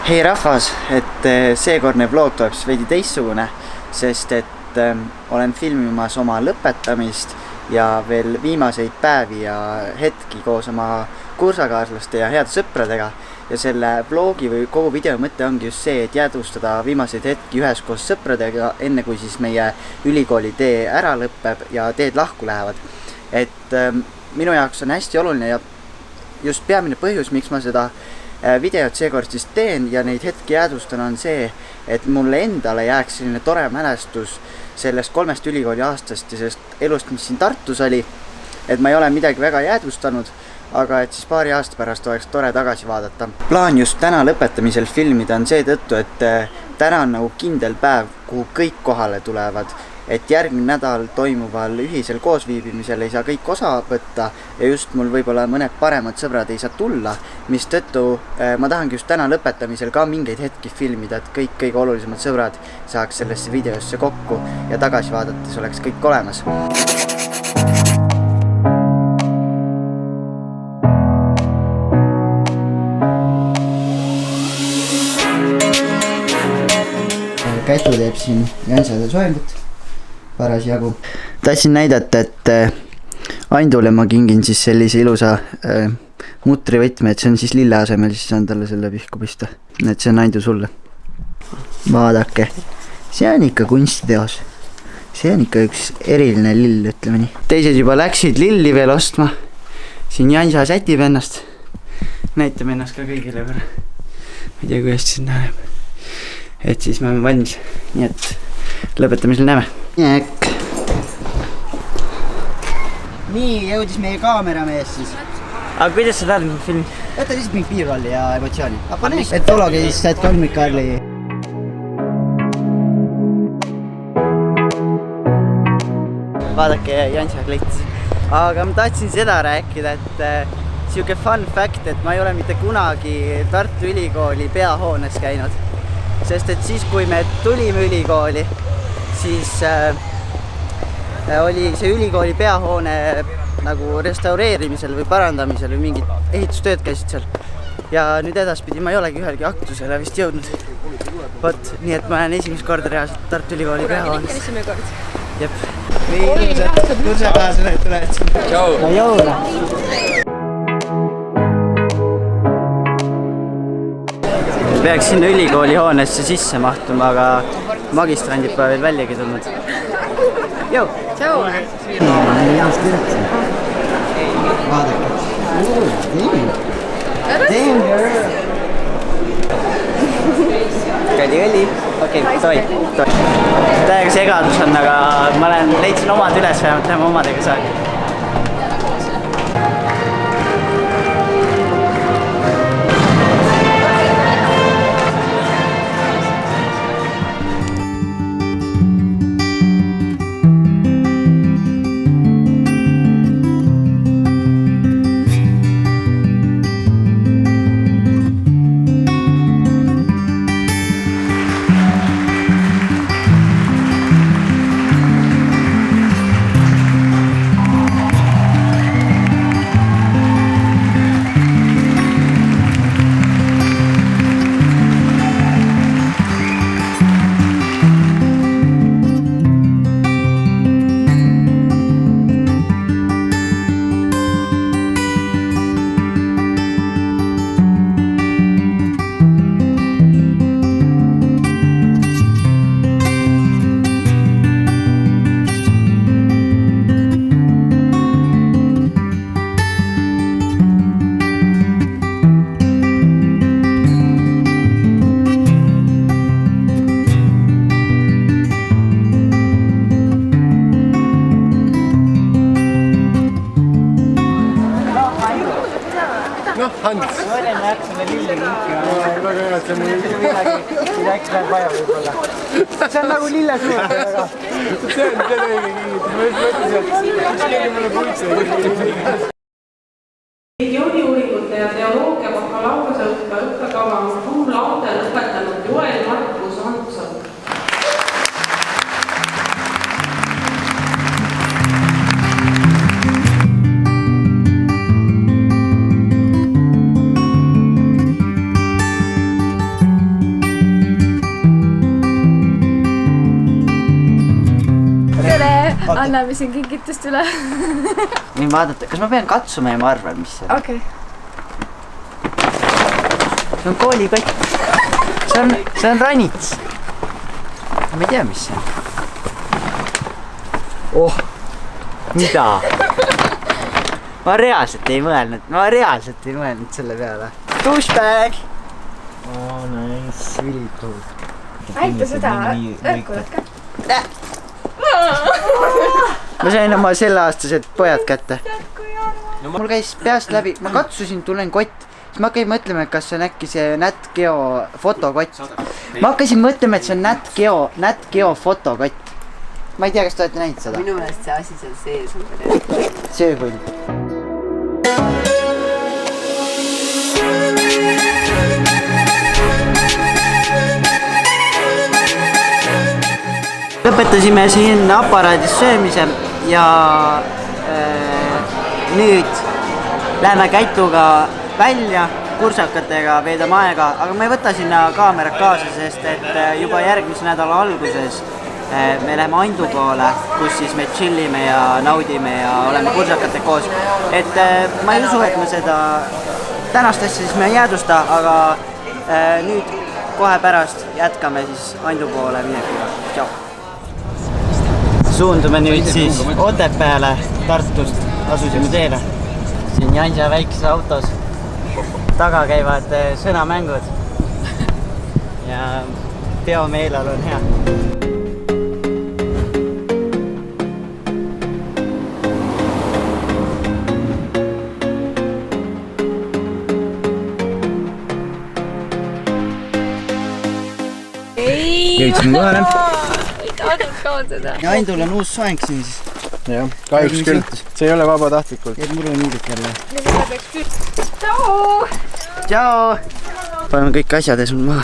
Hei rahvas, et seekordne vlog tuleb siis veidi teistsugune, sest et olen filmimas oma lõpetamist ja veel viimaseid päevi ja hetki koos oma kursakaaslaste ja heade sõpradega. Ja selle vlogi või kogu video mõte ongi just see, et jäädvustada viimaseid hetki üheskoos sõpradega, enne kui siis meie ülikooli tee ära lõpeb ja teed lahku lähevad. Et minu jaoks on hästi oluline ja just peamine põhjus, miks ma seda videot seekord siis teen ja neid hetki jäädvustan on see, et mulle endale jääks selline tore mälestus sellest 3 ülikooli aastast ja sellest elust, mis siin Tartus oli. Et ma ei ole midagi väga jäädvustanud, aga et siis paari aasta pärast oleks tore tagasi vaadata. Plaan just täna lõpetamisel filmida on seetõttu, et täna on nagu kindel päev, kuhu kõik kohale tulevad. Et järgmine nädal toimuval ühisel koosviibimisel ei saa kõik osa võtta ja just mul võib-olla mõned paremad sõbrad ei saa tulla, mis tõttu ma tahangi just täna lõpetamisel ka mingeid hetki filmida, et kõik kõige olulisemad sõbrad saaks sellesse videosse kokku ja tagasi vaadates oleks kõik olemas. Kätu teeb siin jänsade soengut. Parasjagu. Tahtsin näidata, et Aindule ma kingin siis sellise ilusa mutrivõtme, et see on siis lille asemel, siis saan talle selle pihku pista. Et see on Aindu sulle. Vaadake, see on ikka kunstiteos. See on ikka üks eriline lill, ütleme nii. Teised juba läksid lilli veel ostma. Siin Jansa sätib ennast. Näitab ennast ka kõigile võrra. Ma ei tea, kuidas siin näeb. Et siis me oleme valmis. Nii et lõpetamisel näeme. Jäk. Nii, jõudis meie kaameramees siis. Aga kuidas sa tahad mingi filmi? Võta lihtsalt mingi piirrolli ja emotsiooni. Et ologi siis saad kolmikarli. Vaadake Jansa klits. Aga ma tahtsin seda rääkida, et siuke fun fact, et ma ei ole mitte kunagi Tartu Ülikooli peahoones käinud. Sest et siis, kui me tulime ülikooli, siis oli see ülikooli peahoone nagu restaureerimisel või parandamisel või mingid ehitustööd käisid seal. Ja nüüd edaspidi ma ei olegi ühelgi aktusele vist jõudnud. Vot, nii et ma olen esimest korda reaalselt Tartu Ülikooli peahoones. Esimene kord. Jep. Nii ilusad kursakaaslased tulevad siin. Tšau! No jõuna! Peaks sinna ülikooli hoonesse sisse mahtuma, aga magistrandid pole veel väljagi tulnud. Jõu! Tšau! Vaadake. Damn girl! Kädi õli. Okei, toi. Täiega segadus on, aga ma leidsin omad üles vähemalt, lähme omadega saagi. Hans. Võrren läks selle lille kinki. Väga hea, et see mul läks läheb vaja võib-olla. See on nagu lille suur. See on õige kingitus. Ma just mõtlesin, et keegi mulle puitse. Religiooniuuringute ja teoloogia bakalaureuse õppekava cum laude lõpetanud Joel Markus Antson. anname siin kingitust üle. Nii vaadata, kas ma pean katsuma ja ma arvan, mis see on? Okei. See on koolikott. See on ranits. Ma ei tea, mis see on. Oh, mida? Ma reaalselt ei mõelnud selle peale. Douchebag! Oh, nice. Really cool. Aita seda õhkulat ka. Ma sain oma selleaastased pojad kätte. Mul käis peast läbi, ma katsusin, tulen kott. Siis ma hakkasin mõtlema, et kas see on äkki see Nat Geo fotokott. Ma hakkasin mõtlema, et see on Nat Geo fotokott. Ma ei tea, kas te olete näinud seda? Minu meelest see asi seal sees on veel. Sööhull. Lõpetasime siin aparaadis söömise ja nüüd läheme Käituga välja kursakatega veedame aega, aga ma ei võta sinna kaamerat kaasa, sest et juba järgmise nädala alguses me läheme Andu poole, kus siis me chillime ja naudime ja oleme kursakatega koos. Et ma ei usu, et me seda tänast asja siis me ei jäädusta, aga nüüd kohe pärast jätkame siis Andu poole minekuga. Tšau! Suundume nüüd siis Otepääle Tartust, asusime teele. Siin Janja väikses autos. Taga käivad sõnamängud. Ja peomeelal on hea. Jõudsime kohale. Ja Aindul on uus soeng siin siis. Jah, kahjuks küll. See ei ole vabatahtlikult. Et mul on hiilik jälle. Tšau! Tšau! Panen kõik asjad ees maha.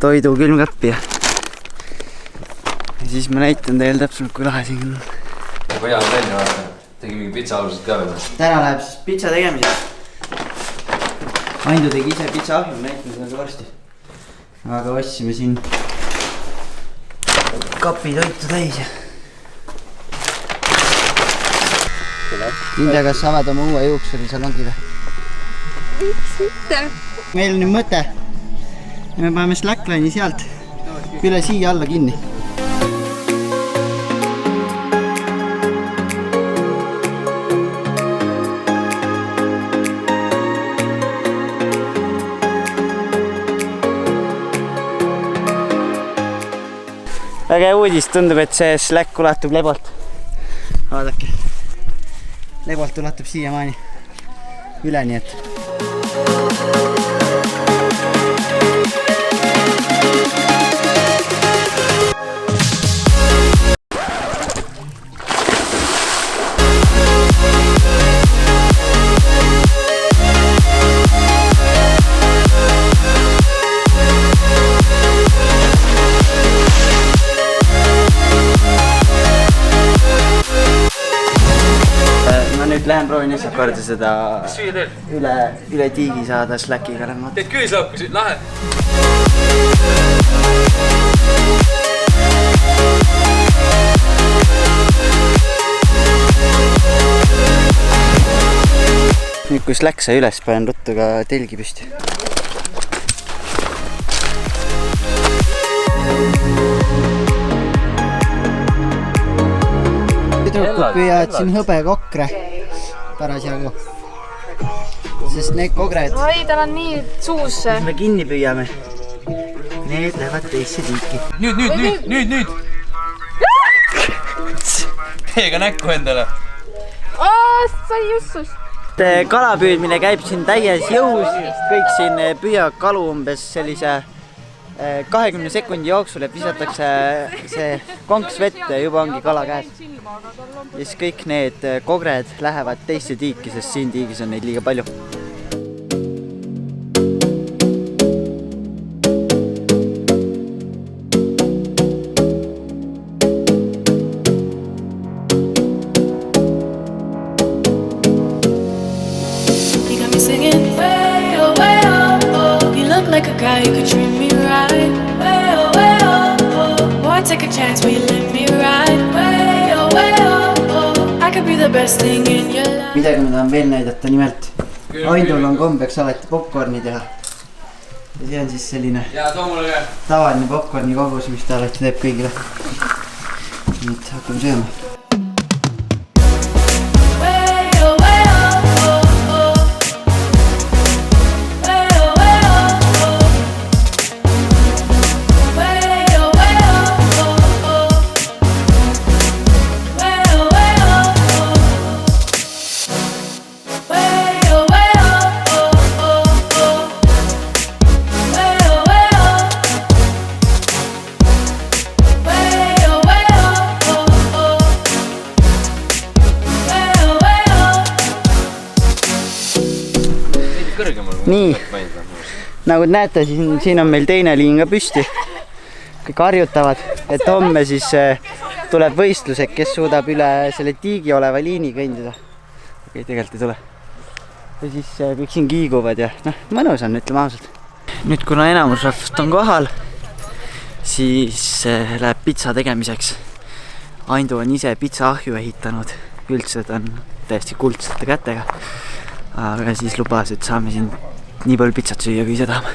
Toidu külmkappi ja siis ma näitan teile täpselt, kui lahe siin on. Hea on välja vaata. Tegi mingi pitsa alused ka veel. Täna läheb siis pitsa tegemiseks. Aindu tegi ise pitsa ahju, näitame seda varsti. Aga ostsime siin kapi toitu täis ja Linda, kas sa avad oma uue juuksuri salongi või? Miks mitte? Meil on nüüd mõte. Me paneme slackline'i sealt üle siia alla kinni. Väga hea uudis, tundub, et see slack ulatub Lebolt. Vaadake. Lebolt ulatub siiamaani üle, nii et. Lähen proovin lihtsalt korda seda üle tiigi saada slackiga. Teed küüslauku, lahe! Nüüd kui slack sai üles, panen ruttu ka telgi püsti. Tüdrukud püüavad siin hõbekokre parasjagu, sest need kogred, Oi, tal on nii suus. mis me kinni püüame, need lähevad teisse tiiki. Nüüd! Teega näkku endale! Sai jussus. Kalapüüdmine käib siin täies jõus, kõik siin püüavad kalu umbes sellise 20 sekundi jooksul, et visatakse see konks vette ja juba ongi kala käes. Ja siis kõik need kogred lähevad teisse tiiki, sest siin tiigis on neid liiga palju. Like a guy who could treat me right. Way oh, way oh, oh. Boy, take a chance, will you let me ride? Way oh. midagi ma tahan veel näidata, nimelt Aindul on kombeks alati popcorni teha. Ja see on siis selline tavaline popcorni kogus, mis ta alati teeb kõigile. Nüüd hakkame sööma. Nii, nagu näete, siin on meil teine liin ka püsti. Kõik harjutavad, et homme siis tuleb võistlus, et kes suudab üle selle tiigi oleva liini kõndida. Okei, tegelikult ei tule. Ja siis kõik siin kiiguvad ja mõnus on, ütleme ausalt. Nüüd kuna enamus rahvast on kohal, siis läheb pitsa tegemiseks. Aindu on ise pitsaahju ehitanud, üldse ta on täiesti kuldsete kätega. Aga siis lubas, et saame siin nii palju pitsat süüa, kui ise tahame.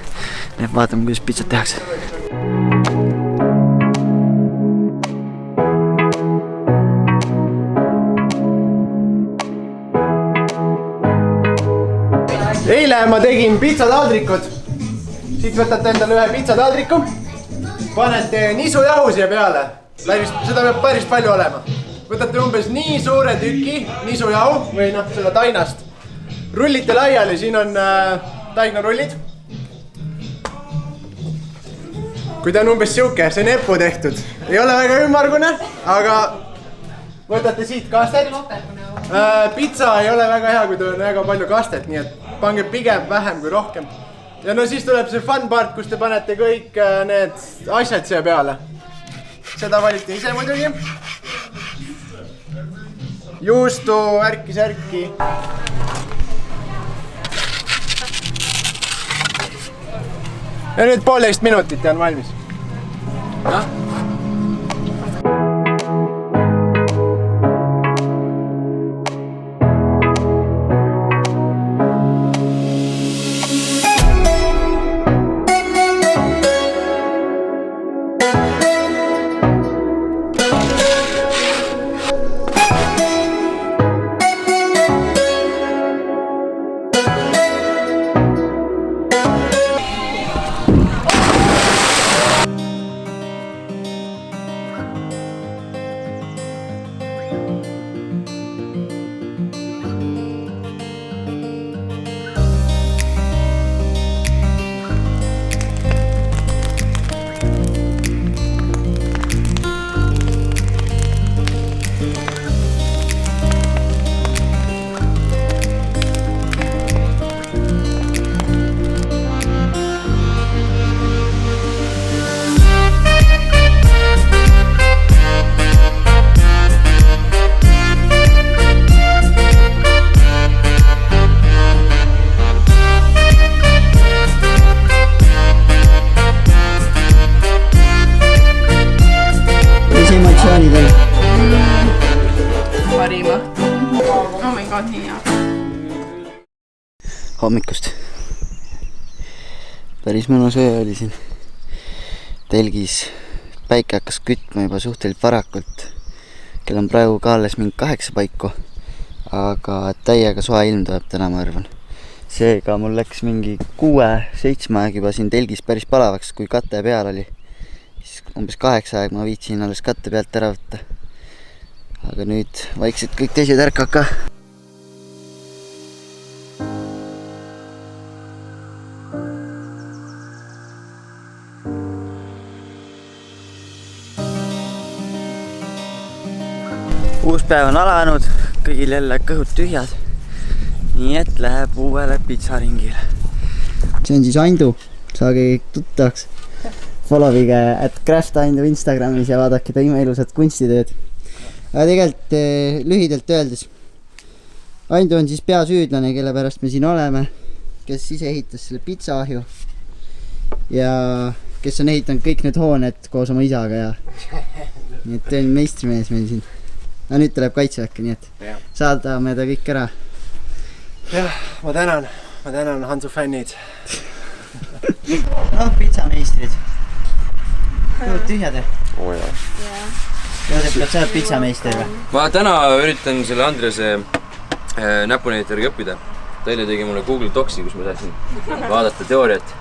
Nii et vaatame, kuidas pitsat tehakse. Eile ma tegin pitsataldrikud. Siit võtate endale ühe pitsataldriku. Panete nisujahu siia peale. Seda peab päris palju olema. Võtate umbes nii suure tüki nisujahu või seda tainast. Rullite laiali, siin on taignarullid. Kui ta on umbes siuke, see nepu tehtud. Ei ole väga ümmargune, aga võtate siit kastet. Pitsa ei ole väga hea, kui ta on väga palju kastet, nii et pange pigem vähem kui rohkem. Ja siis tuleb see fun part, kus te panete kõik need asjad siia peale. Seda valite ise muidugi. Juustu, särki. Ja nüüd 1,5 minutit ja on valmis. Parima. Oh my god, nii hea. Hommikust. Päris mõnus öö oli siin. Telgis päike hakkas kütma juba suhteliselt varakult. Kell on praegu ka alles mingi 8 paiku. Aga täiega soe ilm tuleb täna, ma arvan. Seega mul läks mingi 6-7 aeg juba siin telgis päris palavaks, kui katte peal oli. Umbes 8 aeg ma viitsin alles katte pealt ära võtta. Aga nüüd vaikselt kõik teised ärkavad ka. Uus päev on alanud, kõigil jälle kõhud tühjad. Nii et läheb uuele pitsaringile. See on siis Aindu, saage kõik tuttavaks. Followige @craftaindu Instagramis ja vaadake ta imeilusat kunstitööd. Aga tegelikult lühidalt öeldes, Aindu on siis peasüüdlane, kelle pärast me siin oleme, kes ise ehitas selle pitsaahju ja kes on ehitanud kõik need hooned koos oma isaga ja nii et on meistrimees meil siin. aga nüüd tuleb kaitseväkke, nii et saadame ta kõik ära. Jah, ma tänan Hansu fännid. Noh, pitsameistrid. Tühjad. Oo jah. Joosep, kas sa oled pitsameister või? Ma täna üritan selle Andrese näpunäitajärgi õppida. Ta eile tegi mulle Google Docsi, kus ma sain vaadata teooriat.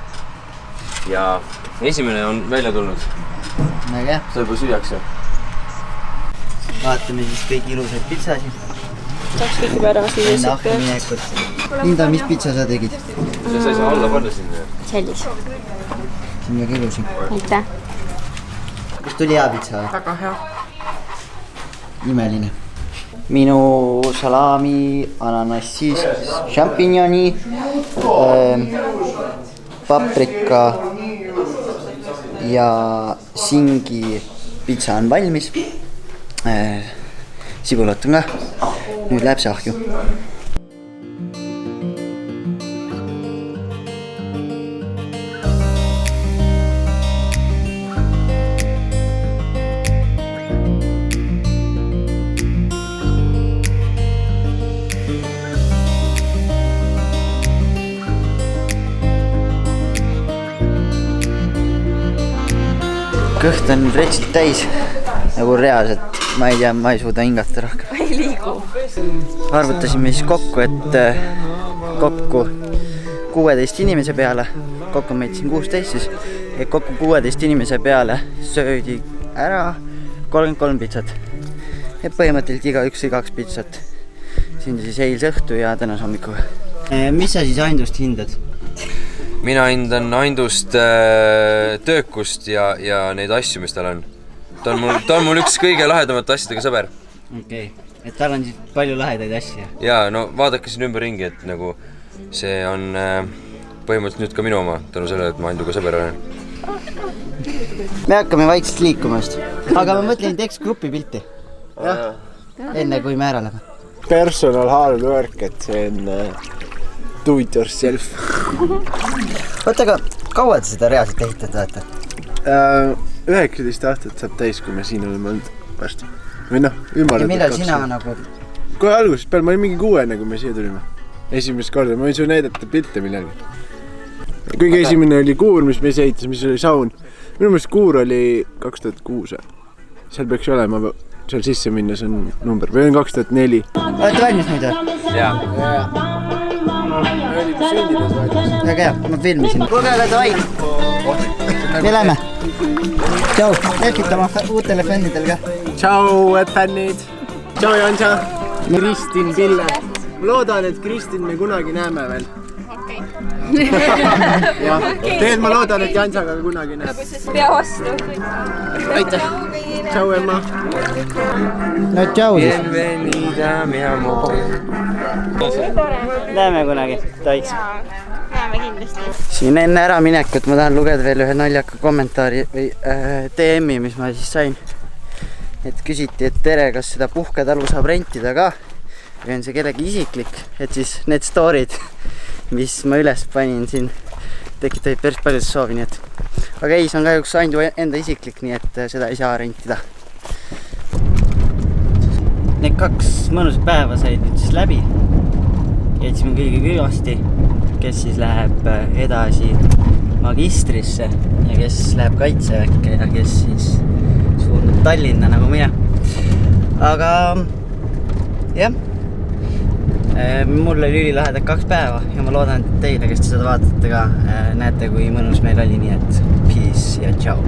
Ja esimene on välja tulnud. Väga. Sa juba süüakse. Vaatame siis kõik ilusaid pitsasid. Saaks kõik juba ära süüa. Enda ahki minekut. Linda, mis pitsa sa tegid? See sai sa alla panna sinna. Sellis. See on väga ilusi. Aitäh. Kas tuli hea pitsa? Väga hea. Imeline. Minu salami, ananassis, šampignoni, paprika ja singi pitsa on valmis. Sibulat on ka. Nüüd läheb see ahju. Kõht on retsit täis, nagu reaalselt, ma ei tea, ma ei suuda hingata rohkem. Ei liigu. Arvutasime siis kokku, et kokku 16 inimese peale, kokku meid siin 16 siis, et kokku 16 inimese peale söödi ära 33 pitsat. Et põhimõtteliselt igaüks sai 2 pitsat. Siin siis eilse õhtu ja tänase hommikuga. Mis sa siis Aindust hindad? Mina hindan Aindust töökust ja neid asju, mis tal on. Ta on mul üks kõige lahedamate asjadega sõber. Okei. Et tal on siis palju lahedaid asju. Jaa, no vaadake siin ümber ringi, et nagu see on põhimõtteliselt nüüd ka minu oma, tänu sellele, et ma Ainduga sõber olen. Me hakkame vaikselt liikumast. Aga ma mõtlen, teeks grupipilti. Jah. Enne kui me ära läheme. Personal hard work, et see on do it yourself. Oota, aga kaua te seda reaalselt ehitate, vaata? 19 aastat saab täis, kui me siin oleme olnud varsti. Või noh, ümardatud. Ja millal sina nagu... Kohe algusest peal, ma olin mingi 6, kui me siia tulime. Esimest korda, ma võin sulle näidata pilte millalgi. Kõige esimene oli kuur, mis me ehitas, mis oli saun. Minu meelest kuur oli 2006. Seal peaks olema, seal sisse minna, see on number. Või on 2004. Olete valmis muidu? Jaa. Me olime sündides valmis. Väga hea, ma filmisin. Kuulge, aga davai! Me lähme. Tšau, tervitama uutele fännidele ka. Tšau, et fännid! Tšau, Jansa! Kristin, Pille. Ma loodan, et Kristin me kunagi näeme veel. Okei. Ja, tegelikult ma loodan, et Jansaga kunagi näeb. Pea vastu. Aitäh! Tšau, Emma! No tšau siis. Bienvenida, mi amor. Näeme kunagi, toiks. Näeme kindlasti. Siin enne äraminekut ma tahan lugeda veel ühe naljaka kommentaari või DM-i, mis ma siis sain. Et küsiti, et tere, kas seda puhketalu saab rentida ka? Või on see kellegi isiklik? Et siis need story'd, mis ma üles panin siin, tekitasid päris palju soovi, nii et... Aga ei, see on kahjuks Aindu enda isiklik, nii et seda ei saa rentida. Need 2 mõnusat päeva said nüüd siis läbi. Jätsime kõige kõvasti, kes siis läheb edasi magistrisse ja kes läheb kaitseväkke ja kes siis suundub Tallinna nagu mina. Aga jah, mul oli ülilahedad 2 päeva ja ma loodan, et teile, kes te seda vaatate ka, näete, kui mõnus meil oli, nii et peace ja tšau!